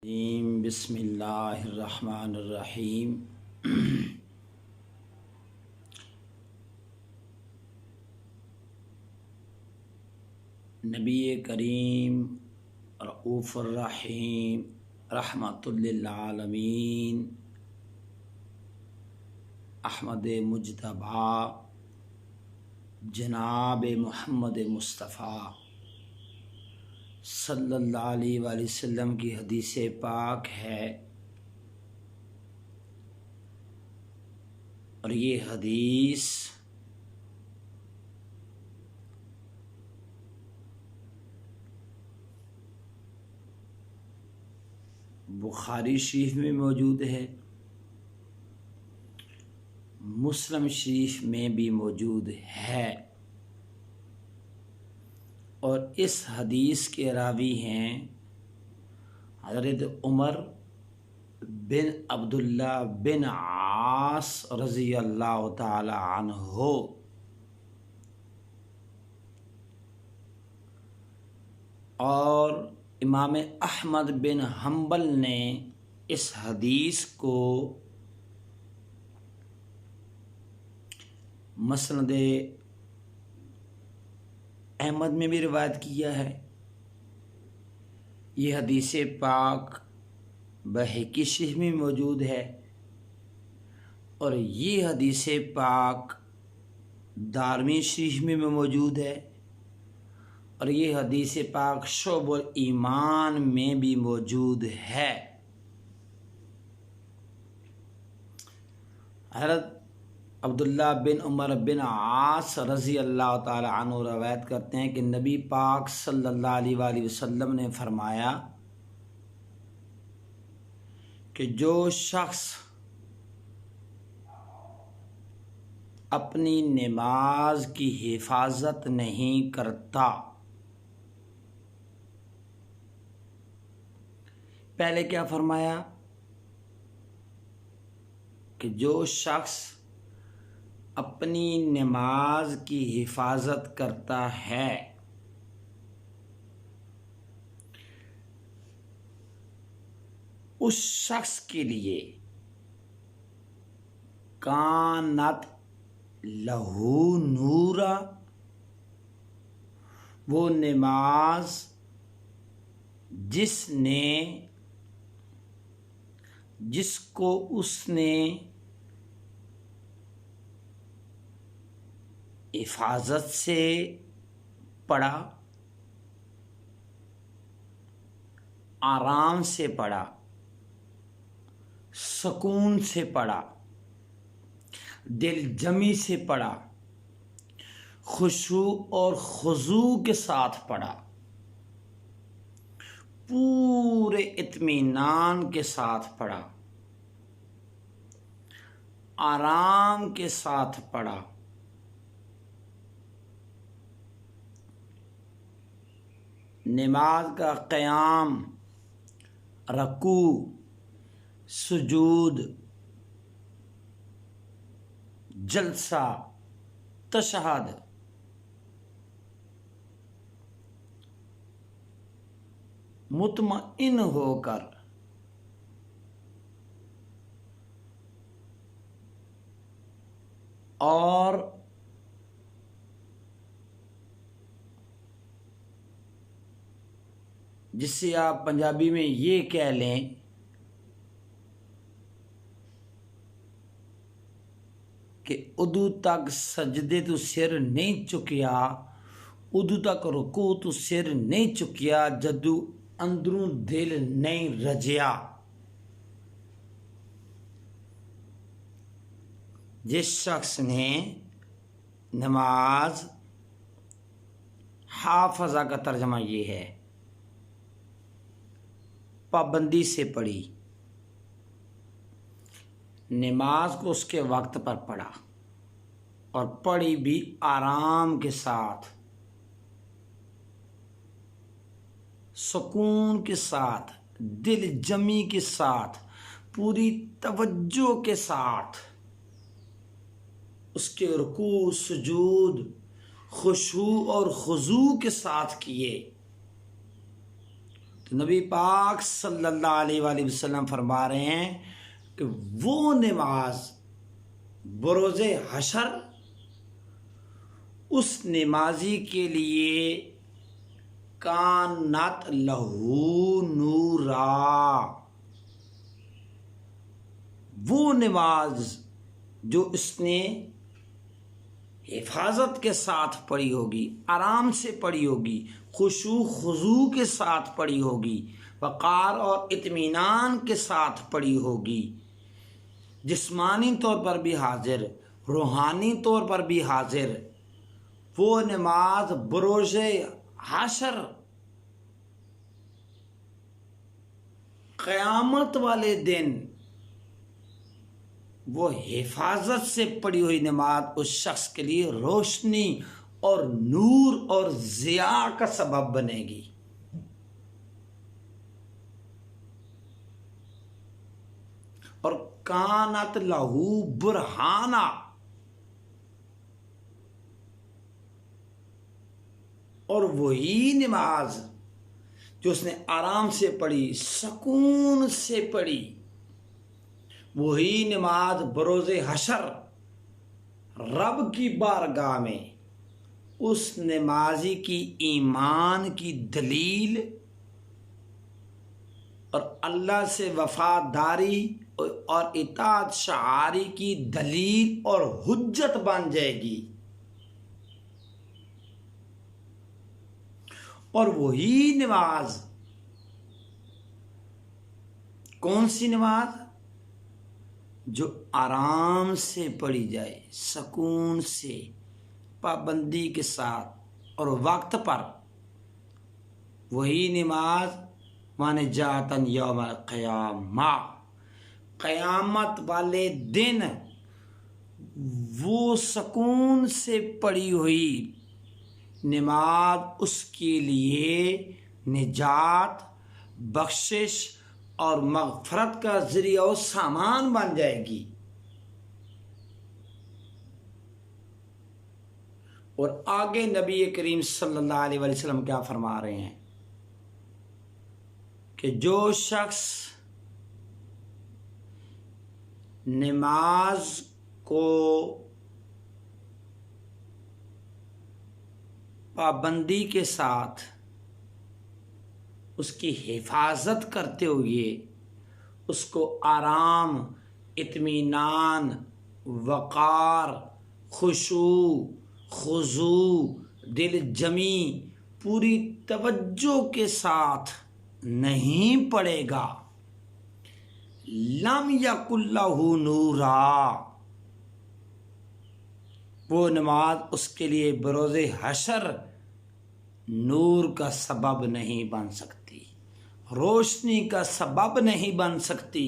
बिस्मिल्लाहिर्रहमानिर्रहीम। नबी करीम रऊफ़ुर रहीम रहमतुल लिल आलमीन अहमद मुज्तबा जनाब मोहम्मद मुस्तफ़ा सल्लल्लाहु अलैहि वसल्लम की हदीस पाक है। और ये हदीस बुखारी शरीफ में मौजूद है, मुस्लिम शरीफ में भी मौजूद है। और इस हदीस के रावी हैं हज़रत उमर बिन अब्दुल्ला बिन आस रज़ी अल्लाह ताला अन्हो। और इमाम अहमद बिन हम्बल ने इस हदीस को मसनद अहमद में भी रिवायत किया है। ये हदीस पाक बहकी शरीफ में मौजूद है। और ये हदीस पाक दारमी शरीफ में भी मौजूद है। और ये हदीस पाक शुअबुल ईमान में भी मौजूद है। हज़रत अब्दुल्ला बिन उमर बिन आस रज़ी अल्लाह ताला अन्हु रवायत करते हैं कि नबी पाक सल्लल्लाहु अलैहि वसल्लम ने फरमाया कि जो शख्स अपनी नमाज की हिफाजत नहीं करता, पहले क्या फरमाया कि जो शख्स अपनी नमाज की हिफाजत करता है, उस शख्स के लिए कानत लहू नूरा, वो नमाज जिसको उसने हिफाजत से पढ़ा, आराम से पढ़ा, सुकून से पढ़ा, दिल जमी से पढ़ा, खुशू और खुजू के साथ पढ़ा, पूरे इत्मीनान के साथ पढ़ा, आराम के साथ पढ़ा, नमाज का क़याम, रकू, सुजूद, जलसा, तशहद, मुतमइन होकर और जिससे आप पंजाबी में ये कह लें कि उदू तक सजदे तो सिर नहीं चुकिया, उदू तक रुकू तो सिर नहीं चुकिया, जदू अंदरों दिल नहीं रजिया। जिस शख्स ने नमाज, हाफजा का तर्जमा ये है, पाबंदी से पढ़ी, नमाज को उसके वक्त पर पढ़ा और पढ़ी भी आराम के साथ, सुकून के साथ, दिल जमी के साथ, पूरी तवज्जो के साथ, उसके रुकू, सुजूद, खुशू और खुजू के साथ किए, तो नबी पाक सल्लल्लाहु अलैहि वसल्लम फरमा रहे हैं कि वो नमाज बरोज़े हशर उस नमाजी के लिए कानत लहू नूरा, वो नमाज जो इसने हिफाजत के साथ पढ़ी होगी, आराम से पढ़ी होगी, खुशू खुजू के साथ पढ़ी होगी, वक़ार और इत्मीनान के साथ पढ़ी होगी, जिस्मानी तौर पर भी हाजिर, रूहानी तौर पर भी हाजिर, वो नमाज बरोज़े हाशर क़यामत वाले दिन वो हिफाजत से पढ़ी हुई नमाज उस शख्स के लिए रोशनी और नूर और ज़िया का सबब बनेगी। और कानत लहू बुरहाना, और वही नमाज जो उसने आराम से पढ़ी, सुकून से पढ़ी, वही नमाज बरोज़े हशर रब की बारगाह में उस नमाजी की ईमान की दलील और अल्लाह से वफादारी और इताअत शारी की दलील और हुज्जत बन जाएगी। और वही नमाज, कौन सी नमाज? जो आराम से पढ़ी जाए, सुकून से, पाबंदी के साथ और वक्त पर, वही नमाज माने जातन यौम क़यामा, क़यामत वाले दिन वो सुकून से पढ़ी हुई नमाज उसके लिए निजात, बख्शिश और मग़फ़रत का ज़रिया और सामान बन जाएगी। और आगे नबी करीम सल्लल्लाहु अलैहि वसल्लम क्या फरमा रहे हैं कि जो शख्स नमाज को पाबंदी के साथ उसकी हिफाजत करते हुए उसको आराम, इत्मीनान, वक़ार, खुशू, खुजू, दिल जमी, पूरी तवज्जो के साथ नहीं पड़ेगा, लम यकुल्लहु नूरा, वो नमाज उसके लिए बरोज़े हशर नूर का सबब नहीं बन सकती, रोशनी का सबब नहीं बन सकती।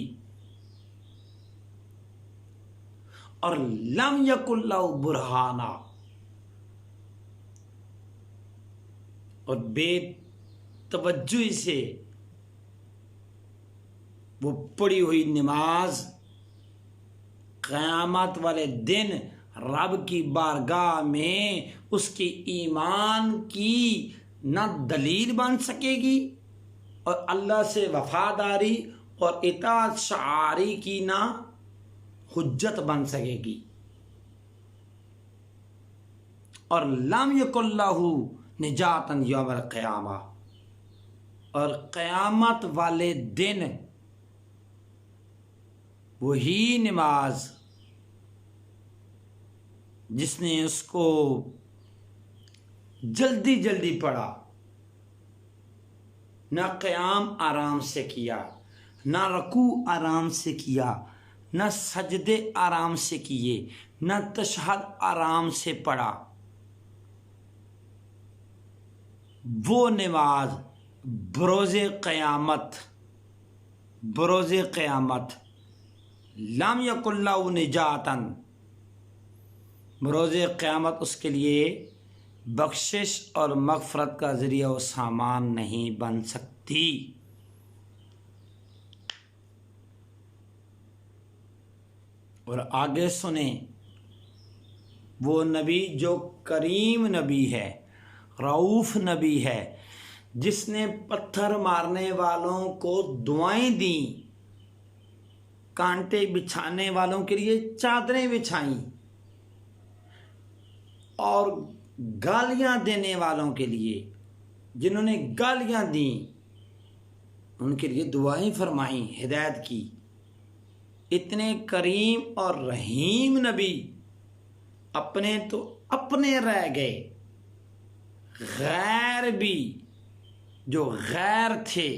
और लम यकुल्लहु बुरहाना, और बेतवज्जुही से वो पड़ी हुई नमाज क़यामत वाले दिन रब की बारगाह में उसकी ईमान की न दलील बन सकेगी और अल्लाह से वफादारी और इताअत शारी की ना हुज्जत बन सकेगी। और लम यकुल्लहु निजातन यौमल क़यामा, और क़यामत वाले दिन वही नमाज जिसने उसको जल्दी जल्दी पढ़ा, ना क़याम आराम से किया, ना रकू आराम से किया, ना सजदे आराम से किए, ना तशहद आराम से पढ़ा, वो नमाज बरोज़े क़यामत लम यकुल्लहु निजातन, बरोज़े क़यामत उसके लिए बख्शिश और मग़फ़रत का ज़रिया व सामान नहीं बन सकती। और आगे सुने, वो नबी जो करीम नबी है, रऊफ़ नबी है, जिसने पत्थर मारने वालों को दुआएं दी, कांटे बिछाने वालों के लिए चादरें बिछाई और गालियां देने वालों के लिए, जिन्होंने गालियां दी, उनके लिए दुआएं फरमाई, हिदायत की। इतने करीम और रहीम नबी अपने तो अपने रह गए, गैर भी जो गैर थे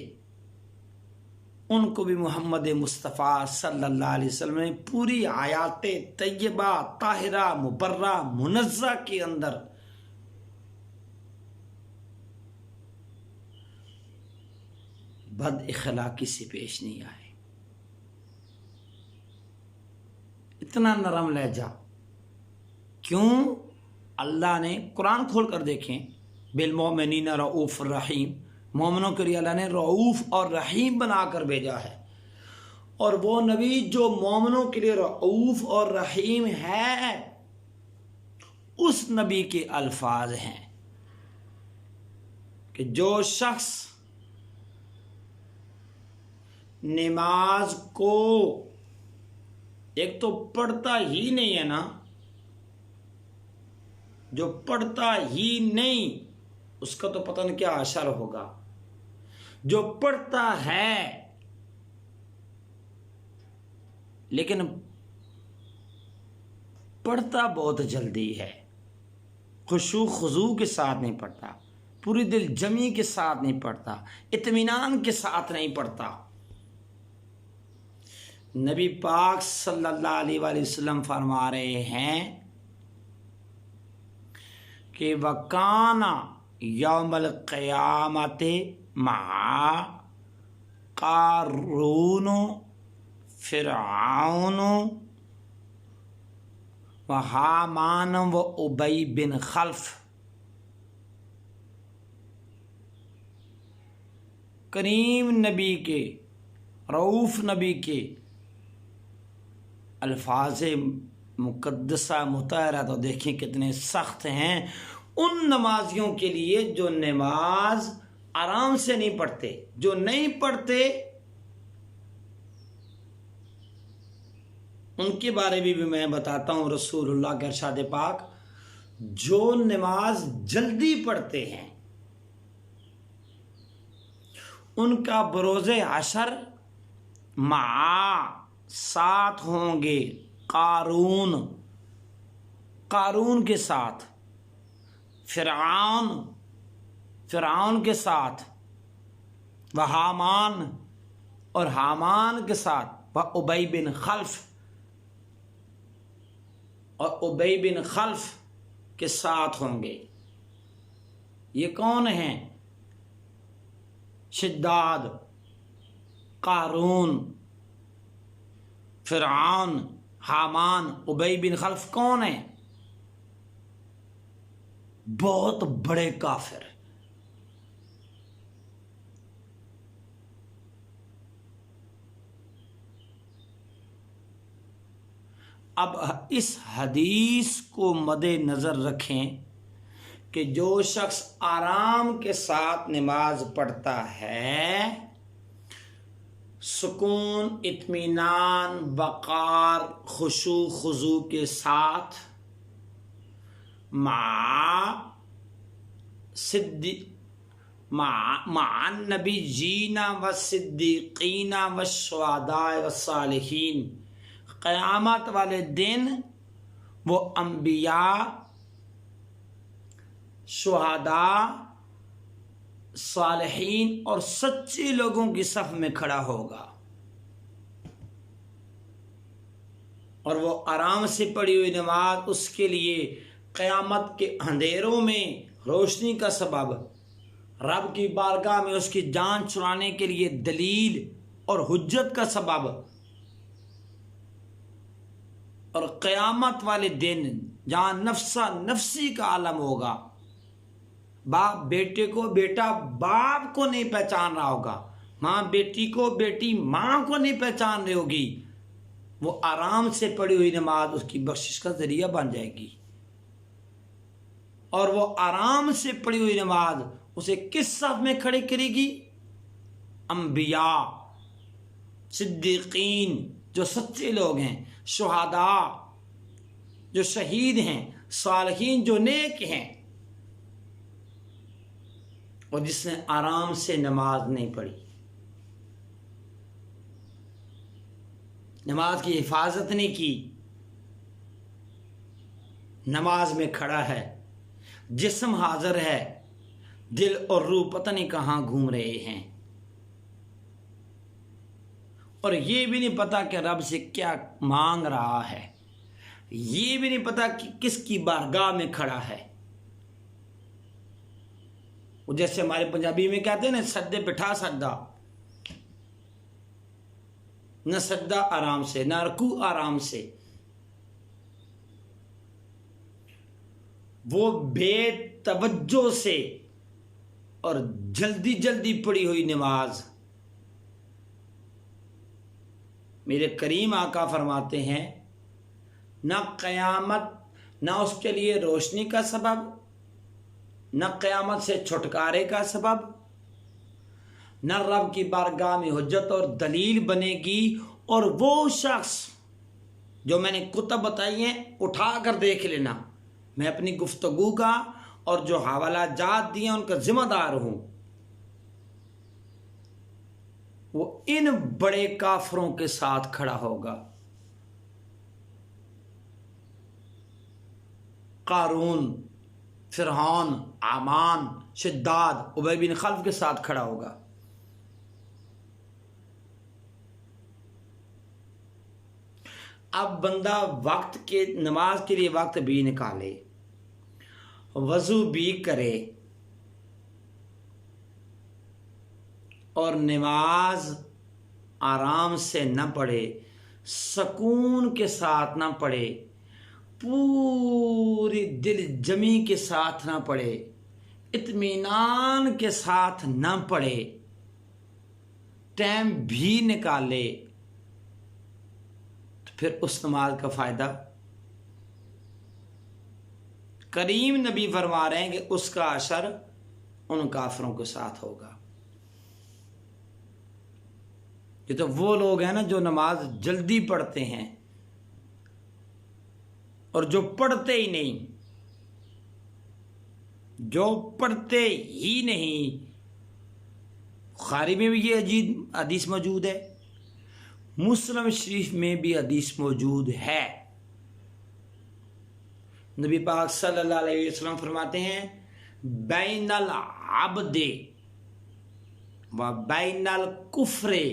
उनको भी मोहम्मद मुस्तफ़ा सल्लल्लाहु अलैहि वसल्लम ने पूरी आयाते तैयबा ताहिरा मुबर्रा मुनज़्ज़ा के अंदर बद इखलाकी से पेश नहीं आए। इतना नरम लहजा क्यों? अल्लाह ने कुरान खोल कर देखें, बिल मोमिनीना रऊफ़ रहीम, मोमिनों के लिए अल्लाह ने रऊफ़ और रहीम बनाकर भेजा है। और वो नबी जो मोमिनों के लिए रऊफ़ और रहीम है, उस नबी के अल्फाज हैं कि जो शख्स नमाज को एक तो पढ़ता ही नहीं है ना, जो पढ़ता ही नहीं उसका तो पता नहीं क्या असर होगा। जो पढ़ता है लेकिन पढ़ता बहुत जल्दी है, खुशू खुजू के साथ नहीं पढ़ता, पूरी दिल जमी के साथ नहीं पढ़ता, इत्मीनान के साथ नहीं पढ़ता। नबी पाक सल्लल्लाहु अलैहि वसल्लम फरमा रहे हैं कि वकाना यौमल क़यामत मआ क़ारून फ़िरऔन व हामान व उबई बिन खल्फ। करीम नबी के, रऊफ़ नबी के अल्फाज मुक़द्दसा मुतहरा तो देखें कितने सख्त हैं उन नमाजियों के लिए जो नमाज आराम से नहीं पढ़ते, जो नहीं पढ़ते उनके बारे में भी मैं बताता हूँ। रसूलुल्लाह के इरशाद पाक, जो नमाज जल्दी पढ़ते हैं उनका बरोज़े हशर मा साथ होंगे कारून, कारून के साथ, फ़िरऔन, फ़िरऔन के साथ, व हामान और हामान के साथ, व उबई बिन खल्फ और उबई बिन खल्फ के साथ होंगे। ये कौन हैं? शिद्दाद, कारून, फ़िरऔन, हामान, उबई बिन खल्फ कौन है? बहुत बड़े काफिर। अब इस हदीस को मद्दे नज़र रखें कि जो शख्स आराम के साथ नमाज पढ़ता है, सुकून, इत्मीनान, वक़ार, खुशू खुजू के साथ, माअन नबी जीना व सिद्दीकीना व शुहदा व सालिहीन, क़यामत वाले दिन वो अंबिया, शुहदा, सालिहीन और सच्चे लोगों की सफ में खड़ा होगा। और वो आराम से पढ़ी हुई नमाज उसके लिए क़यामत के अंधेरों में रोशनी का सबब, रब की बारगाह में उसकी जान छुड़ाने के लिए दलील और हुज्जत का सबब, और क़यामत वाले दिन जहाँ नफ्सा नफ्सी का आलम होगा, बाप बेटे को, बेटा बाप को नहीं पहचान रहा होगा, माँ बेटी को, बेटी माँ को नहीं पहचान रही होगी, वो आराम से पढ़ी हुई नमाज उसकी बख्शिश का जरिया बन जाएगी। और वो आराम से पढ़ी हुई नमाज उसे किस साथ में खड़े करेगी? अंबिया, सिद्दीकीन जो सच्चे लोग हैं, शुहदा जो शहीद हैं, सालिहीन जो नेक हैं, और जिसने आराम से नमाज नहीं पढ़ी, नमाज की हिफाजत नहीं की, नमाज में खड़ा है, जिस्म हाजिर है, दिल और रूह पता नहीं कहाँ घूम रहे हैं, और ये भी नहीं पता कि रब से क्या मांग रहा है, ये भी नहीं पता कि किसकी बारगाह में खड़ा है। वो जैसे हमारे पंजाबी में कहते हैं ना, सद्दे बिठा सद्दा, न सद्दा आराम से, न रुकू आराम से। वो बेतवज्जो से और जल्दी जल्दी पड़ी हुई नमाज, मेरे करीम आका फरमाते हैं, न क़यामत, न उसके लिए रोशनी का सबब, न क़यामत से छुटकारे का सबब, न रब की बारगाह में हुज्जत और दलील बनेगी। और वो शख्स जो मैंने कुतब बताई हैं, उठा कर देख लेना, मैं अपनी गुफ्तगू का और जो हवाला जात दिए उनका जिम्मेदार हूं। वो इन बड़े काफरों के साथ खड़ा होगा, कारून, फिरौन, आमान, शिद्दाद, उबय बिन खल्फ के साथ खड़ा होगा। अब बंदा वक्त के, नमाज के लिए वक्त भी निकाले, वजू भी करे और नमाज आराम से न पढ़े, सुकून के साथ न पढ़े, पूरी दिल जमी के साथ न पढ़े, इत्मीनान के साथ न पढ़े, टाइम भी निकाले, तो फिर उस नमाज का फायदा? करीम नबी फरमा रहे हैं कि उसका असर उन काफिरों के साथ होगा। ये तो वो लोग हैं ना जो नमाज जल्दी पढ़ते हैं और जो पढ़ते ही नहीं, जो पढ़ते ही नहीं। बुखारी में भी ये अजीब हदीस मौजूद है, मुस्लिम शरीफ में भी हदीस मौजूद है। नबी पाक सल्लल्लाहु अलैहि वसल्लम फरमाते हैं, बैनल अब्दे व बैनल कुफ्रे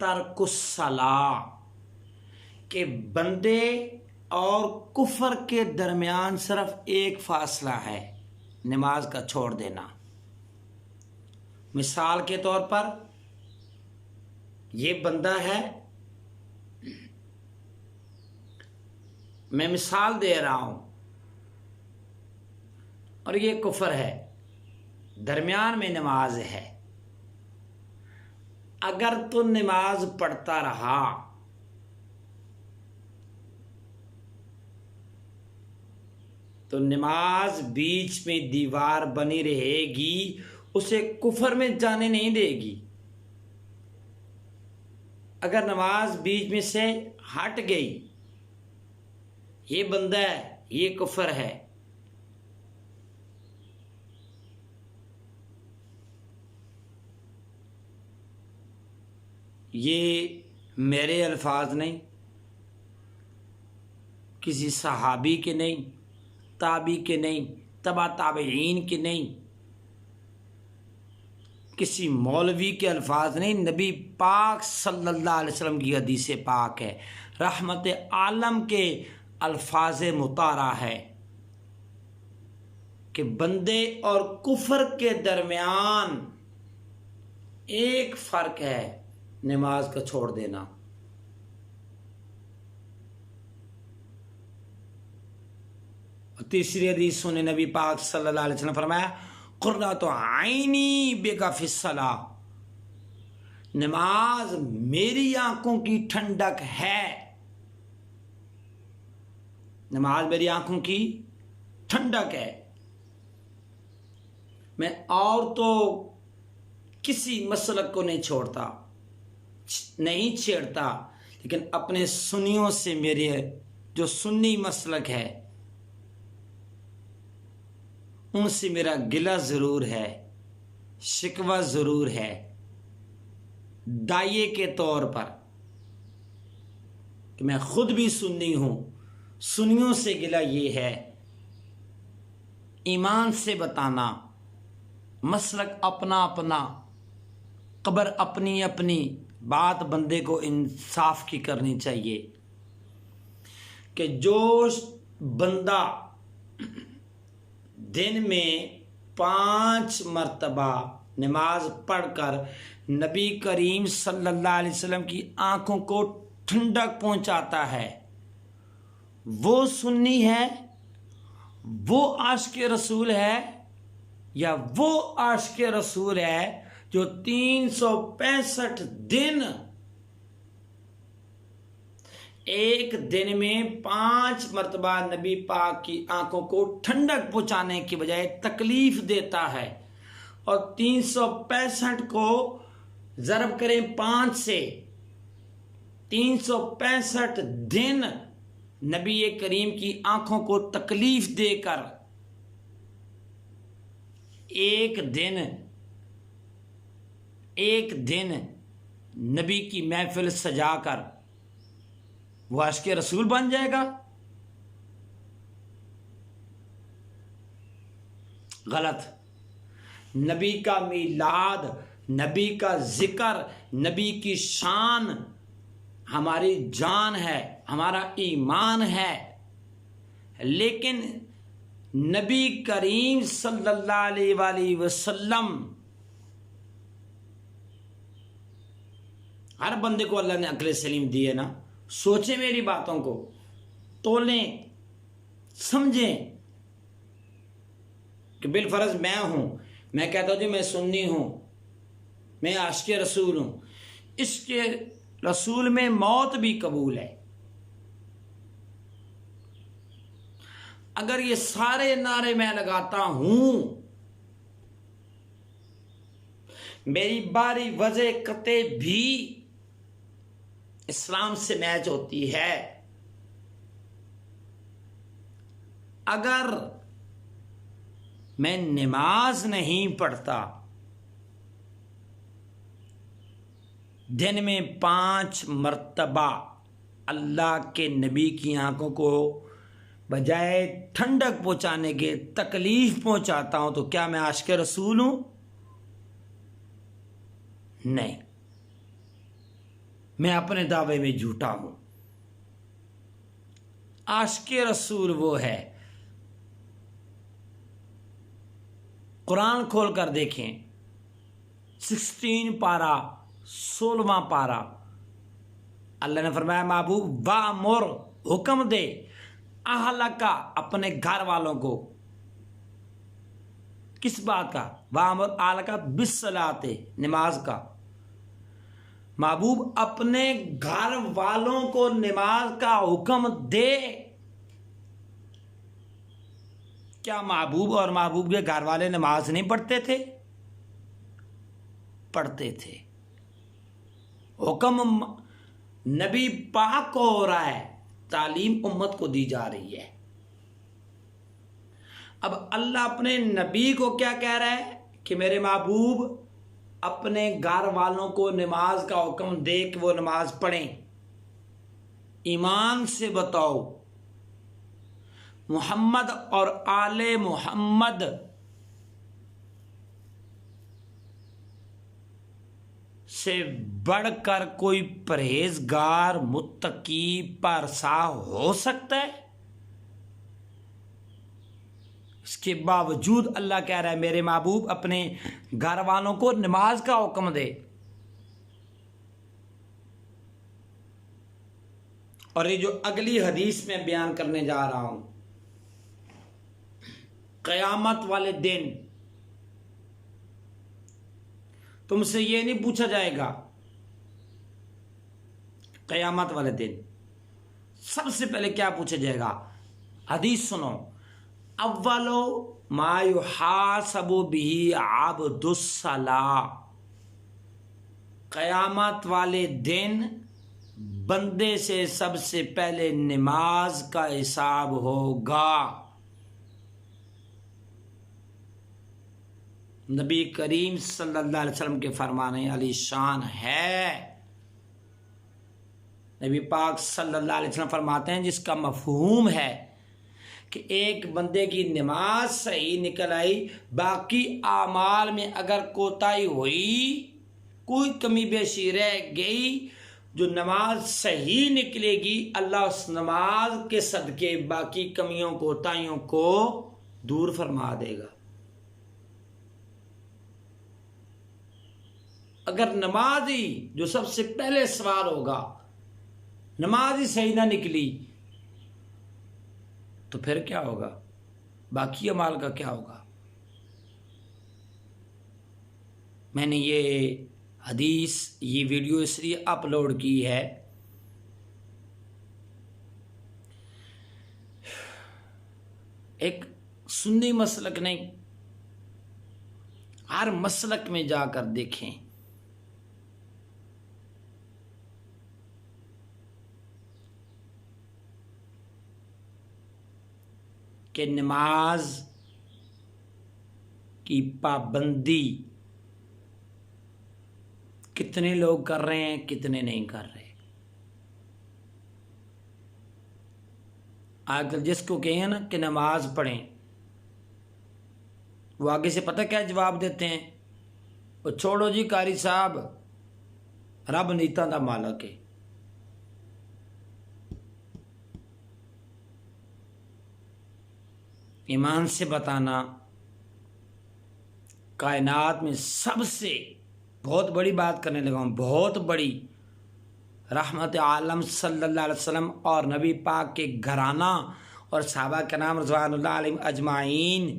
तर्कुस्सला, के बंदे और कुफर के दरमियान सिर्फ एक फासला है, नमाज का छोड़ देना। मिसाल के तौर पर ये बंदा है, मैं मिसाल दे रहा हूं, और ये कुफर है, दरमियान में नमाज है। अगर तो नमाज पढ़ता रहा तो नमाज बीच में दीवार बनी रहेगी, उसे कुफर में जाने नहीं देगी। अगर नमाज बीच में से हट गई, ये बंदा है, ये कुफर है। ये मेरे अल्फाज नहीं, किसी सहाबी के नहीं, ताबी के नहीं, तबा ताबईन के नहीं, किसी मौलवी के अल्फाज नहीं, नबी पाक सल्लल्लाहु अलैहि वसल्लम की हदीस पाक है, रहमत आलम के अल्फाज मुतारा है कि बंदे और कुफर के दरमियान एक फर्क है, नमाज का छोड़ देना। तीसरी हदीस सुने, नबी पाक सल्लल्लाहु अलैहि वसल्लम फरमाया, कुर्रतु आइनी बेका फिस्सला, नमाज मेरी आंखों की ठंडक है, नमाज मेरी आंखों की ठंडक है। मैं और तो किसी मसलक को नहीं छोड़ता, नहीं छेड़ता, लेकिन अपने सुन्नियों से मेरे जो सुन्नी मसलक है उनसे मेरा गिला ज़रूर है, शिकवा ज़रूर है, दाइये के तौर पर कि मैं खुद भी सुन्नी हूँ। सुन्नियों से गिला ये है, ईमान से बताना, मसलक अपना अपना, कब्र अपनी अपनी, बात बंदे को इंसाफ की करनी चाहिए कि जो बंदा दिन में 5 मरतबा नमाज पढ़कर नबी करीम सल्लल्लाहु अलैहि वसल्लम की आंखों को ठंडक पहुंचाता है, वो सुन्नी है, वो आशिक़ रसूल है, या वो आशिक़ रसूल है जो 365 दिन एक दिन में 5 मरतबा नबी पाक की आंखों को ठंडक पहुंचाने की बजाय तकलीफ देता है। और 365 को ज़रब करें 5 से, 365 दिन नबी करीम की आंखों को तकलीफ देकर एक दिन नबी की महफिल सजाकर वो आशिक़ रसूल बन जाएगा। गलत। नबी का मीलाद, नबी का जिक्र, नबी की शान हमारी जान है, हमारा ईमान है। लेकिन नबी करीम सल्लल्लाहु अलैहि वसल्लम, हर बंदे को अल्लाह ने अक्ल सलीम दी है ना, सोचें मेरी बातों को, तोलें, समझें कि बिलफर्ज मैं हूं, मैं कहता हूं जी मैं सुन्नी हूं, मैं आशिक़ रसूल हूं, इसके रसूल में मौत भी कबूल है। अगर ये सारे नारे मैं लगाता हूं, मेरी बारी वजह कते भी इस्लाम से मैच होती है, अगर मैं नमाज नहीं पढ़ता, दिन में 5 मरतबा अल्लाह के नबी की आंखों को बजाय ठंडक पहुंचाने के तकलीफ पहुंचाता हूं, तो क्या मैं आशिक़ रसूल हूं? नहीं, मैं अपने दावे में झूठा हूं। आशिक़ रसूल वो है, कुरान खोल कर देखें, 16 पारा 16वां पारा, अल्लाह ने फरमाया महबूब वामुर, हुक्म दे, अहलका, अपने घर वालों को, किस बात का? वामुर अहलका बिस्सलाते, नमाज का। महबूब अपने घर वालों को नमाज का हुक्म दे। क्या महबूब और महबूब के घर वाले नमाज नहीं पढ़ते थे? पढ़ते थे। हुक्म नबी पाक को हो रहा है, तालीम उम्मत को दी जा रही है। अब अल्लाह अपने नबी को क्या कह रहा है कि मेरे महबूब अपने घर वालों को नमाज का हुक्म दे कि वो नमाज पढ़ें। ईमान से बताओ, मोहम्मद और आले मोहम्मद से बढ़कर कोई परहेजगार मुत्तकी परसा हो सकता है? इसके बावजूद अल्लाह कह रहा है मेरे महबूब अपने घर वालों को नमाज का हुक्म दे। और ये जो अगली हदीस में बयान करने जा रहा हूं, क़यामत वाले दिन तुमसे ये नहीं पूछा जाएगा। क़यामत वाले दिन सबसे पहले क्या पूछा जाएगा? हदीस सुनो, अव्वलो मा युहासबु बिही अब्दुस्सलाह, क़यामत वाले दिन बंदे से सबसे पहले नमाज का हिसाब होगा। नबी करीम सल्लल्लाहु अलैहि वसल्लम के फरमाने अली शान है। नबी पाक सल्लल्लाहु अलैहि वसल्लम फरमाते हैं जिसका मफहूम है कि एक बंदे की नमाज सही निकल आई, बाकी आमाल में अगर कोताही हुई, कोई कमी बेशी रह गई, जो नमाज सही निकलेगी अल्लाह उस नमाज के सदके बाकी कमियों कोताहियों को दूर फरमा देगा। अगर नमाज ही जो सबसे पहले सवाल होगा, नमाज ही सही ना निकली तो फिर क्या होगा, बाकी अमाल का क्या होगा। मैंने ये हदीस, ये वीडियो इसलिए अपलोड की है एक सुन्नी मसलक नहीं, हर मसलक में जाकर देखें कि नमाज की पाबंदी कितने लोग कर रहे हैं, कितने नहीं कर रहे। आजकल जिसको कहें ना कि नमाज पढ़ें, वो आगे से पता क्या जवाब देते हैं, वो छोड़ो जी कारी साहब, रब नीतां दा मालक है। ईमान से बताना, कायनात में सबसे बहुत बड़ी बात करने लगा हूँ, बहुत बड़ी, रहमत आलम सल्लल्लाहु अलैहि वसल्लम और नबी पाक के घराना और सहाबा कराम रज़वानुल्लाह अलैहिम अजमाइन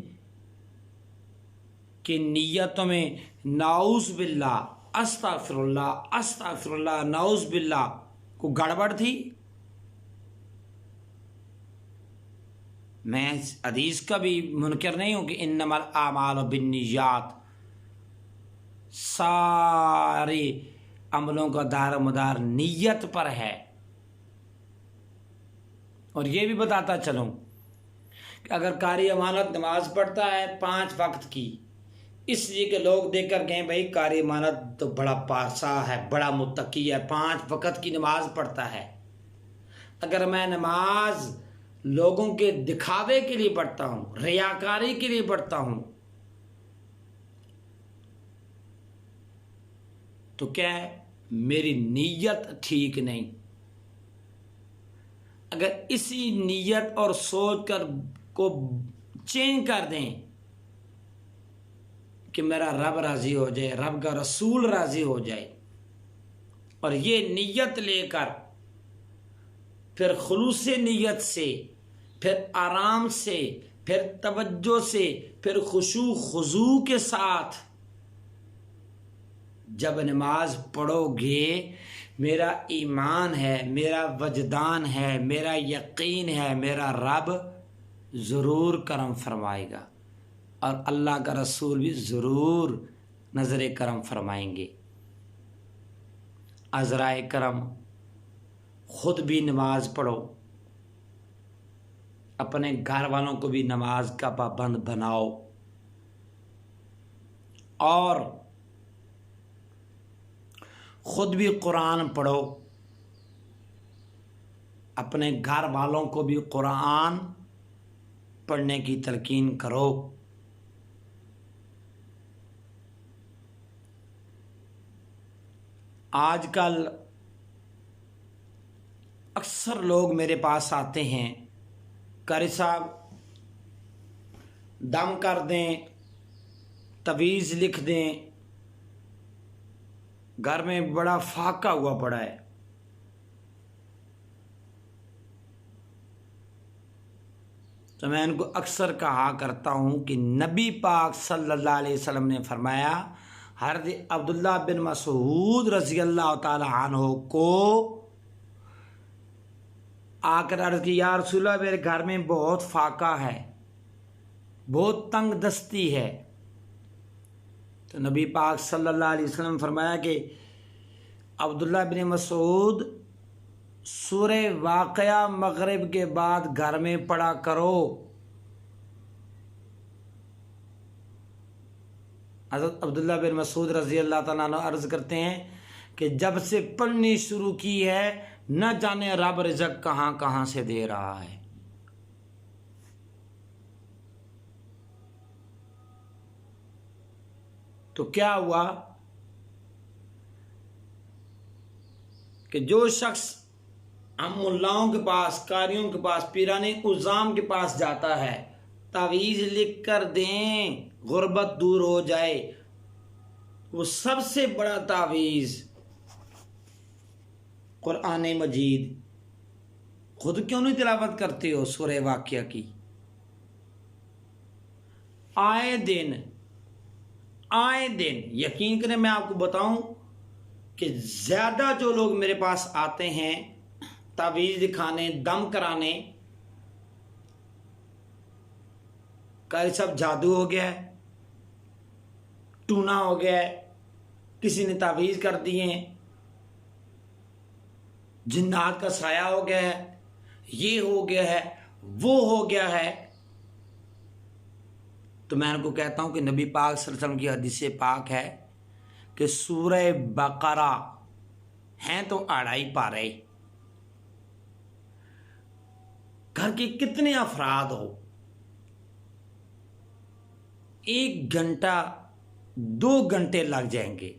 की नीयतों में नाउज़ बिल्लाह, अस्तगफिरुल्लाह, अस्तगफिरुल्लाह, नाउज़ बिल्लाह को गड़बड़ थी। मैं इस हदीस का भी मुनकर नहीं हूँ कि इन्नमल आमालु बिन्नियात, सारे अमलों का दार मदार नीयत पर है। और ये भी बताता चलूँ कि अगर कारी अमानत नमाज पढ़ता है 5 वक्त की, इसलिए कि लोग देखकर कहें भाई कारी अमानत तो बड़ा पासा है, बड़ा मुत्तकी है, 5 वक्त की नमाज पढ़ता है। अगर मैं नमाज लोगों के दिखावे के लिए पढ़ता हूँ, रियाकारी के लिए पढ़ता हूँ, तो क्या है, मेरी नीयत ठीक नहीं। अगर इसी नीयत और सोच कर को चेंज कर दें कि मेरा रब राजी हो जाए, रब का रसूल राजी हो जाए, और ये नीयत लेकर फिर खुलूस नीयत से, फिर आराम से, फिर तवज्जो से, फिर खुशू खुजू के साथ जब नमाज पढ़ोगे, मेरा ईमान है, मेरा वजदान है, मेरा यकीन है, मेरा रब ज़रूर करम फरमाएगा और अल्लाह का रसूल भी ज़रूर नज़र करम फरमाएंगे। अज़राए करम, खुद भी नमाज पढ़ो, अपने घर वालों को भी नमाज का पाबंद बनाओ, और खुद भी कुरान पढ़ो, अपने घर वालों को भी कुरान पढ़ने की तलकीन करो। आजकल अक्सर लोग मेरे पास आते हैं, कारी साहब दम कर दें, तवीज़ लिख दें, घर में बड़ा फाका हुआ पड़ा है। तो मैं इनको अक्सर कहा करता हूँ कि नबी पाक सल्लल्लाहु अलैहि वसल्लम ने फरमाया, हज़रत अब्दुल्लाह बिन मसूद रज़ी अल्लाह ताला अन्हु को आकर अर्ज़ की, या रसूलल्लाह मेरे घर में बहुत फाका है, बहुत तंग दस्ती है। तो नबी पाक सल्लल्लाहु अलैहि वसल्लम फरमाया कि अब्दुल्ला बिन मसूद सूरे वाक़या मगरिब के बाद घर में पढ़ा करो। हज़रत अब्दुल्ला बिन मसूद रज़ी अल्लाह ताला अन्हु अर्ज़ करते हैं कि जब से पढ़नी शुरू की है न जाने रब रिज़्क़ कहाँ कहाँ से दे रहा है। तो क्या हुआ कि जो शख्स हम मुल्लाओं के पास, कारियों के पास, पीराने उज़ाम के पास जाता है, तावीज़ लिख कर दें गुर्बत दूर हो जाए, वो सबसे बड़ा तावीज़ कुरान मजीद। खुद क्यों नहीं तिलावत करते हो सूरह वाक़िया की? आए दिन यकीन करें, मैं आपको बताऊं कि ज़्यादा जो लोग मेरे पास आते हैं तावीज़ दिखाने, दम कराने, कल सब जादू हो गया है, टूना हो गया है, किसी ने तावीज़ कर दिए हैं, जिन्नात का साया हो गया है, ये हो गया है, वो हो गया है। तो मैं उनको कहता हूं कि नबी पाक सल्लल्लाहु अलैहि वसल्लम की हदीस पाक है कि सूरह बकरा हैं तो 2.5 पारे, घर के कितने अफराद हो, 1 घंटा 2 घंटे लग जाएंगे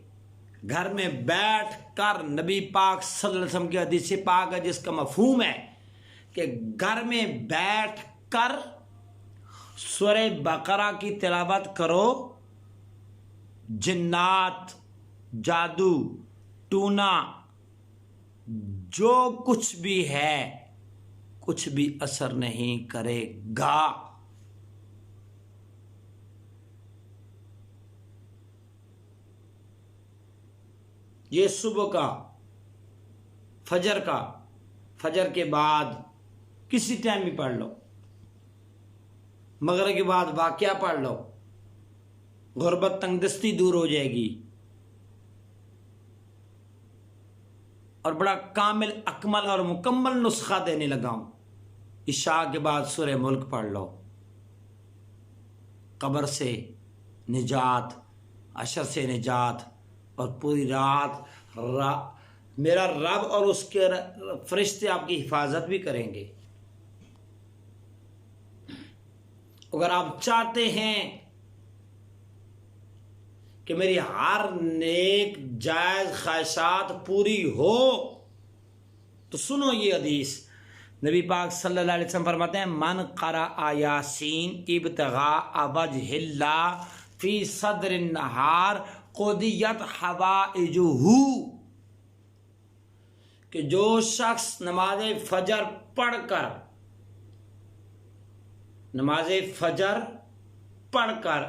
घर में बैठ कर। नबी पाक सल्लल्लाहु अलैहि वसल्लम की हदीस पाक है जिसका मफहूम है कि घर में बैठ कर सूरह बकरा की तिलावत करो। जिन्नात, जादू, टूना, जो कुछ भी है, कुछ भी असर नहीं करेगा। ये सुबह का, फजर के बाद किसी टाइम भी पढ़ लो, मगरिब के बाद वाक़या पढ़ लो, गुर्बत तंगदस्ती दूर हो जाएगी। और बड़ा कामिल, अकमल और मुकम्मल नुस्खा देने लगा हूं। इशा के बाद सूरह मुल्क पढ़ लो, कब्र से निजात, अशर से निजात, और पूरी रात मेरा रब और उसके फरिश्ते आपकी हिफाजत भी करेंगे। अगर आप चाहते हैं कि मेरी हर नेक जायज ख्वाहिशात पूरी हो तो सुनो ये हदीस। नबी पाक सल्लल्लाहु अलैहि वसल्लम फरमाते हैं, मन क़रा यासीन इब्तिगा वजहिल्लाह फी सदर नहार क़ुदियत हवाइजुहू, कि जो शख्स नमाज फजर पढ़कर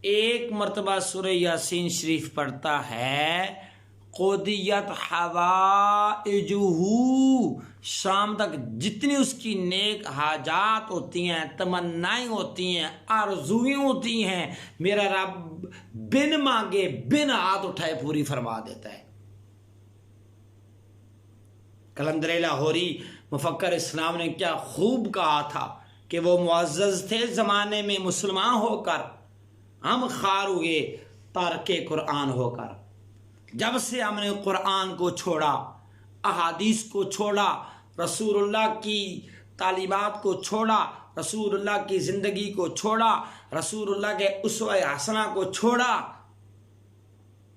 एक मरतबा सूरह यासीन शरीफ पढ़ता है, क़ुदियत हवाइजुहू, शाम तक जितनी उसकी नेक हाजात होती हैं, तमन्नाएं होती हैं, आरज़ुएं होती हैं, मेरा रब बिन मांगे, बिन हाथ उठाए पूरी फरमा देता है। कलंदर लाहौरी मुफक्कर इस्लाम ने क्या खूब कहा था कि वो मुअज़्ज़ज़ थे ज़माने में मुसलमान होकर, हम खार हुए तारके कुरान होकर। जब से हमने कुरान को छोड़ा, अहादीस को छोड़ा, रसूलुल्लाह की तालीमात को छोड़ा, रसूलुल्लाह की ज़िंदगी को छोड़ा, रसूलुल्लाह के उसवा हसना को छोड़ा,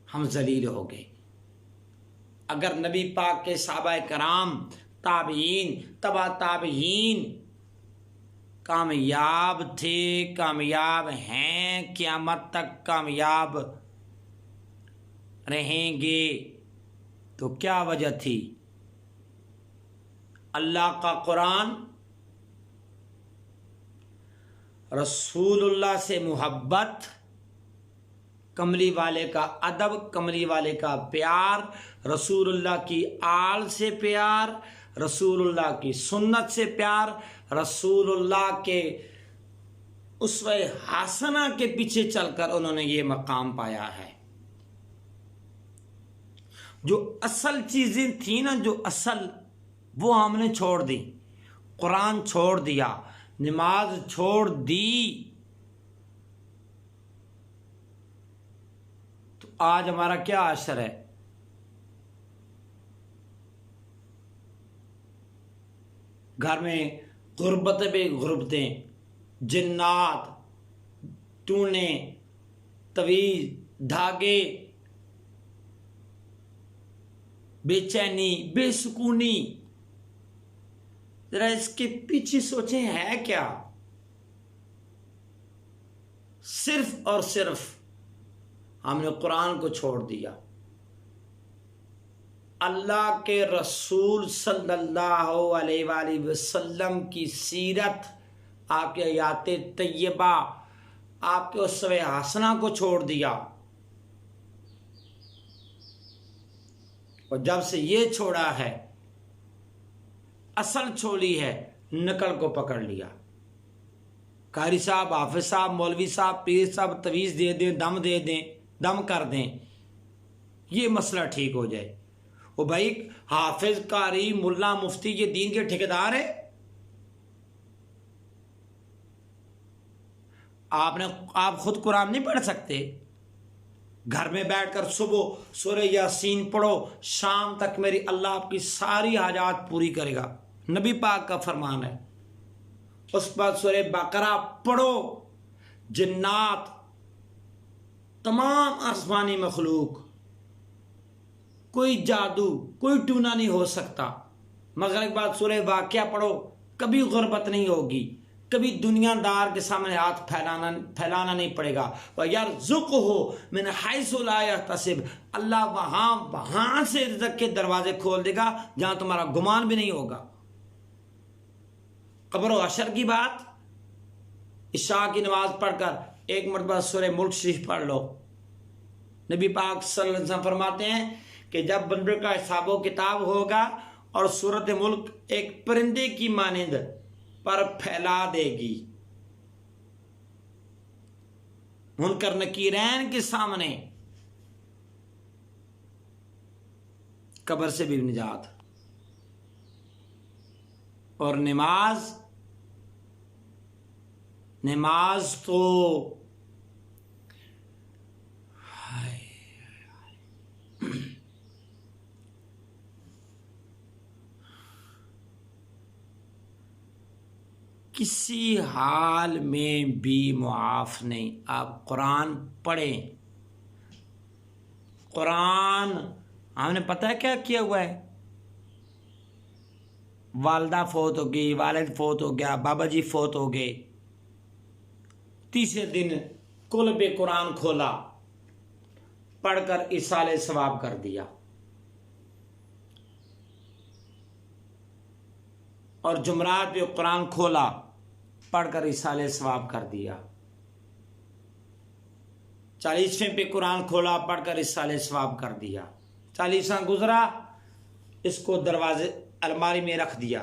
हम ज़लील हो गए। अगर नबी पाक के सहाबा कराम, ताबीन, तबा ताबीन कामयाब थे, कामयाब हैं, क़यामत तक कामयाब रहेंगे, तो क्या वजह थी? अल्लाह का कुरान, रसूलुल्लाह से मोहब्बत, कमली वाले का अदब, कमली वाले का प्यार, रसूलुल्लाह की आल से प्यार, रसूलुल्लाह की सुन्नत से प्यार, रसूलुल्लाह के उसवे हासना के पीछे चलकर उन्होंने ये मकाम पाया है। जो असल चीजें थी ना, जो असल, वो हमने छोड़ दी। कुरान छोड़ दिया, नमाज छोड़ दी, तो आज हमारा क्या असर है? घर में गुर्बत पे गुर्बतें, जिन्नात, टूने, तवीज, धागे, बेचैनी, बेसुकूनी। जरा इसके पीछे सोचें, है क्या? सिर्फ और सिर्फ हमने कुरान को छोड़ दिया। अल्लाह के रसूल सल्लल्लाहु अलैहि वसल्लम की सीरत, आपके आयात तैयबा, आपके उसवे हसना को छोड़ दिया। और जब से ये छोड़ा है, असल छोड़ी है, नकल को पकड़ लिया। कारी साहब, हाफिज साहब, मौलवी साहब, पीर साहब तवीज़ दे दें, दम दे दें, दम कर दें, ये मसला ठीक हो जाए। ओ भाई, हाफिज, कारी, मुल्ला, मुफ्ती ये दीन के ठेकेदार है। आप खुद कुरान नहीं पढ़ सकते? घर में बैठकर सुबह सूरह यासीन पढ़ो, शाम तक मेरी अल्लाह आपकी सारी हाजात पूरी करेगा, नबी पाक का फरमान है। उस बाद सूरह बकरा पढ़ो, जिन्नात, तमाम आसमानी मखलूक, कोई जादू, कोई टूना नहीं हो सकता। मगर एक बात, सूरह वाक़िया पढ़ो, कभी गुर्बत नहीं होगी, कभी दुनियादार के सामने हाथ फैलाना नहीं पड़ेगा। वयरज़ुक़हु मिन हैसु ला यहतसिब, अल्लाह वहां से रिज़्क़ के दरवाजे खोल देगा जहां तुम्हारा गुमान भी नहीं होगा। कब्र और हशर की बात, इशा की नमाज पढ़कर एक मरतबा सूरह मुल्क शरीफ पढ़ लो। नबी पाक सल्लल्लाहु अलैहि वसल्लम फरमाते हैं कि जब बंदे का हिसाबो किताब होगा और सूरत मुल्क एक परिंदे की मानिंद पर फैला देगी, मुनकर नकीरैन के सामने, कब्र से भी निजात। और नमाज तो किसी हाल में भी मुआफ नहीं। आप कुरान पढ़ें। कुरान हमने पता है क्या किया हुआ है? वालदा फोत हो गई, वालिद फोत हो गया, बाबा जी फोत हो गए, तीसरे दिन कुल कुरान खोला, पढ़कर इसाले सवाब कर दिया। और जुमरात पे कुरान खोला, पढ़कर इसाले सवाब कर दिया। 40वें पे कुरान खोला, पढ़कर इसाले सवाब कर दिया। 40वां गुजरा, इसको दरवाजे अलमारी में रख दिया।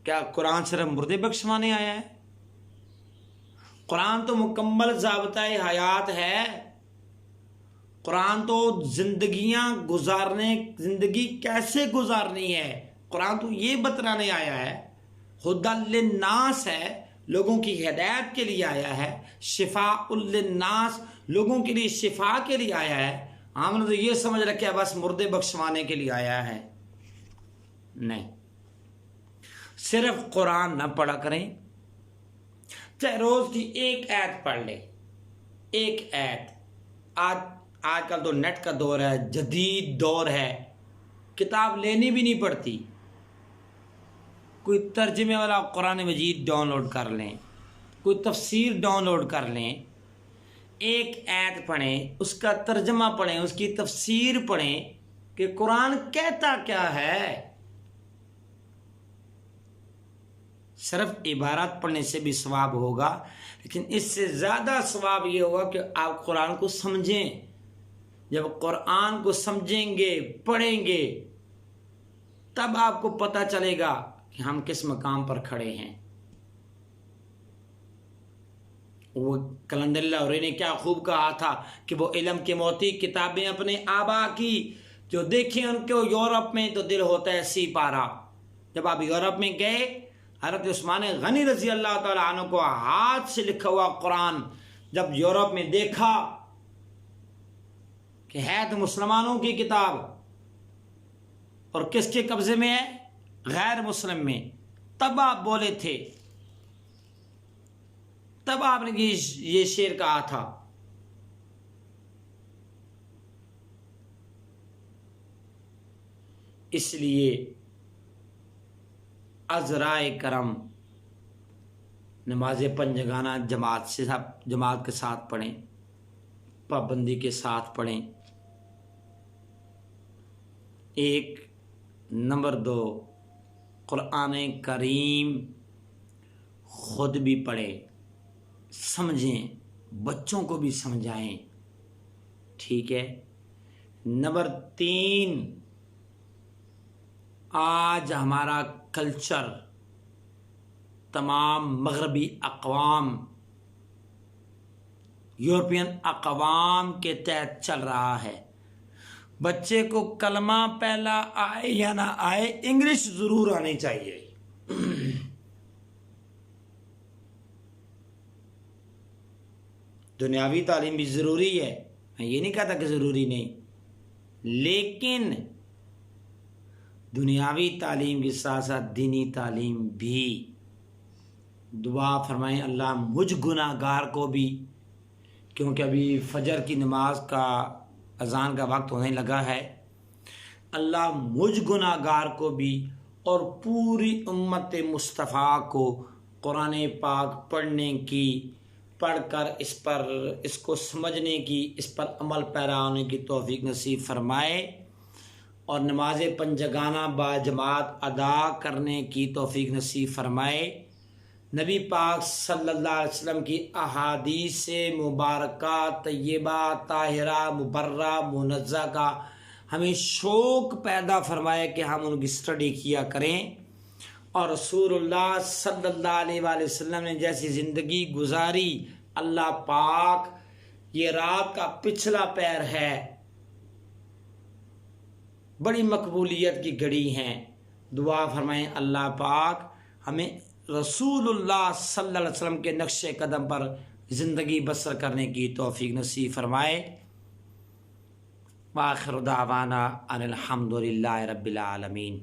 क्या कुरान सिर्फ मुर्दे बख्शवाने आया है? कुरान तो मुकम्मल ज़ाब्ता-ए हयात है। कुरान तो जिंदगी कैसे गुजारनी है, कुरान तो ये बतलाने आया है। हुदल लिन्नास है, लोगों की हिदायत के लिए आया है। शिफाउल लिन्नास, लोगों के लिए शिफा के लिए आया है। हमने तो ये समझ रखा है बस मुर्दे बख्शवाने के लिए आया है। नहीं, सिर्फ कुरान ना पढ़ा करें, चाहे रोज की एक आयत पढ़ ले, एक आयत। आजकल तो नेट का दौर है, जदीद दौर है, किताब लेनी भी नहीं पड़ती। कोई तर्जमे वाला कुरान मजीद डाउनलोड कर लें, कोई तफसीर डाउनलोड कर लें, एक आयत पढ़ें, उसका तर्जमा पढ़ें, उसकी तफसीर पढ़ें कि कुरान कहता क्या है। सिर्फ इबारत पढ़ने से भी सवाब होगा, लेकिन इससे ज़्यादा सवाब ये होगा कि आप कुरान को समझें। जब कुरान को समझेंगे, पढ़ेंगे, तब आपको पता चलेगा कि हम किस मकाम पर खड़े हैं। वो कलंदर लाहौरी ने क्या खूब कहा था कि वो इल्म की मोती किताबें अपने आबा की, जो देखें उनको यूरोप में तो दिल होता है सी पारा। जब आप यूरोप में गए, हज़रत उस्मान गनी रजी अल्लाह ताला अन्हु को हाथ से लिखा हुआ कुरान जब यूरोप में देखा कि है तो मुसलमानों की किताब और किसके कब्जे में है, गैर मुस्लिम में, तब आप बोले थे, तब आपने ये शेर कहा था। इसलिए अज़राए करम नमाज पंजगाना जमात के साथ पढ़ें, पाबंदी के साथ पढ़ें। एक नंबर 2, कुरान करीम खुद भी पढ़ें, समझें, बच्चों को भी समझाएं, ठीक है। नंबर 3, आज हमारा कल्चर तमाम मगरबी अक़वाम, यूरोपियन अक़वाम के तहत चल रहा है। बच्चे को कलमा पहला आए या ना आए, इंग्लिश ज़रूर आनी चाहिए। दुनियावी तालीम भी ज़रूरी है, मैं ये नहीं कहता कि ज़रूरी नहीं, लेकिन दुनियावी तालीम के साथ साथ दीनी तालीम भी। दुआ फरमाएं अल्लाह मुझ गुनाहगार को भी, क्योंकि अभी फजर की नमाज का अज़ान का वक्त होने लगा है, अल्लाह मुझ गुनाहगार को भी और पूरी उम्मत मुस्तफ़ा को कुरान पाक पढ़ने की, पढ़कर इसको समझने की, इस पर अमल पैरा होने की तौफीक नसीब फरमाए और नमाज पंजगाना बाजमात अदा करने की तौफीक नसीब फरमाए। नबी पाक सल्लल्लाहु अलैहि वसल्लम की अहादीस से मुबारका तय्यबा ताहिरा मुबर्रा मुनज़्ज़ा का हमें शौक़ पैदा फरमाए कि हम उनकी स्टडी किया करें और रसूलुल्लाह सल्लल्लाहु अलैहि वसल्लम ने जैसी ज़िंदगी गुजारी, अल्लाह पाक ये रात का पिछला पैर है, बड़ी मकबूलियत की घड़ी हैं। दुआ फरमाएं अल्लाह पाक हमें रसूलुल्लाह सल्लल्लाहु अलैहि वसल्लम के नक्शे कदम पर ज़िंदगी बसर करने की तौफीक नसीब फरमाए। व आखिर दावाना अनिल हम्दुलिल्लाहि रब्बिल आलमीन।